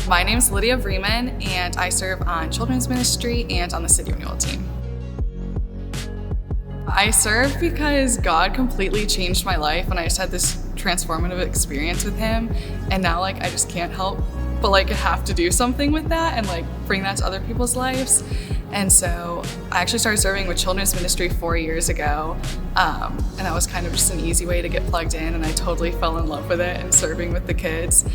My name is Lydia Vreeman, and I serve on children's ministry and on the city renewal team. I serve because God completely changed my life, and I just had this transformative experience with him, and now I just can't help but have to do something with that and bring that to other people's lives. And so I actually started serving with children's ministry 4 years ago, and that was kind of just an easy way to get plugged in, and I totally fell in love with it and serving with the kids.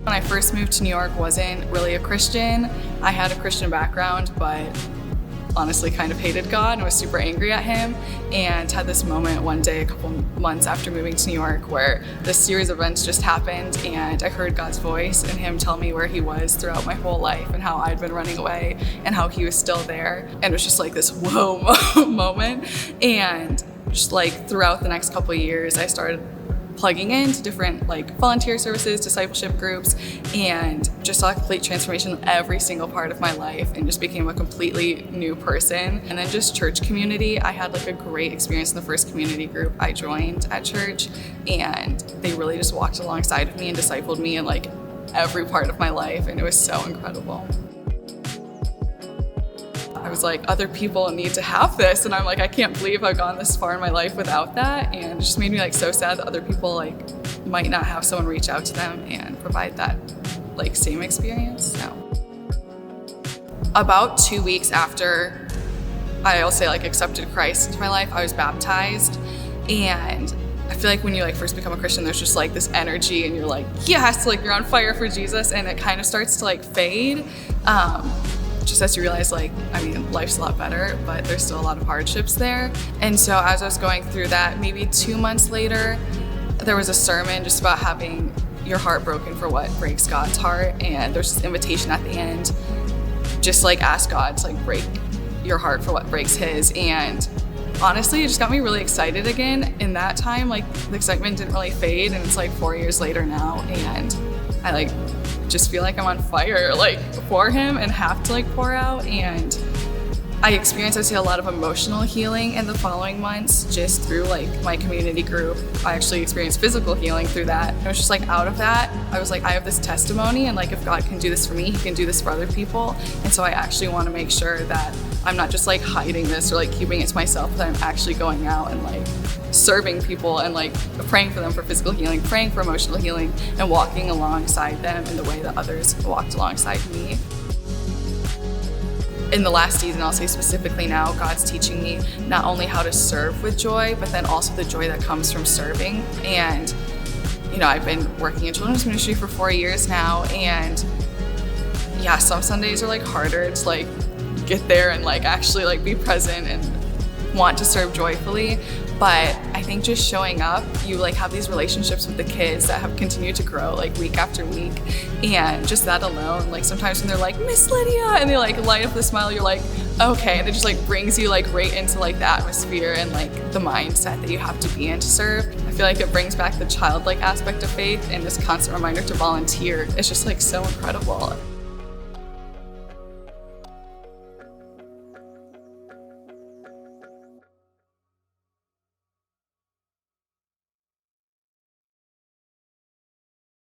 When I first moved to New York, wasn't really a Christian. I had a Christian background, but honestly kind of hated God and was super angry at him, and had this moment one day a couple months after moving to New York where this series of events just happened, and I heard God's voice and him tell me where he was throughout my whole life and how I'd been running away and how he was still there. And it was just this whoa moment. And just throughout the next couple of years, I started plugging into different volunteer services, discipleship groups, and just saw a complete transformation in every single part of my life and just became a completely new person. And then just church community, I had a great experience in the first community group I joined at church, and they really just walked alongside of me and discipled me in every part of my life, and it was so incredible. I was other people need to have this, and I'm I can't believe I've gone this far in my life without that, and it just made me so sad that other people might not have someone reach out to them and provide that same experience. So about 2 weeks after I'll say accepted Christ into my life, I was baptized, and I feel when you first become a Christian, there's just this energy, and you're yes, you're on fire for Jesus, and it kind of starts to fade. Just as you realize, life's a lot better, but there's still a lot of hardships there. And so as I was going through that, maybe 2 months later, there was a sermon just about having your heart broken for what breaks God's heart. And there's this invitation at the end, just ask God to break your heart for what breaks his. And honestly, it just got me really excited again. In that time, the excitement didn't really fade, and it's 4 years later now, and I just feel I'm on fire for him and have to pour out. And I experienced, I see, a lot of emotional healing in the following months just through my community group. I actually experienced physical healing through that. It was just out of that, I was I have this testimony, and if God can do this for me, he can do this for other people. And so I actually want to make sure that I'm not just hiding this or keeping it to myself, but I'm actually going out and serving people and praying for them for physical healing, praying for emotional healing, and walking alongside them in the way that others walked alongside me. In the last season, I'll say specifically now, God's teaching me not only how to serve with joy, but then also the joy that comes from serving. And I've been working in children's ministry for 4 years now, and yeah, some Sundays are harder to get there and actually be present and want to serve joyfully. But I think just showing up, you have these relationships with the kids that have continued to grow week after week, and just that alone, sometimes when they're Miss Lydia, and they light up the smile, you're okay, and it just brings you right into the atmosphere and the mindset that you have to be in to serve. I feel it brings back the childlike aspect of faith, and this constant reminder to volunteer. It's just so incredible.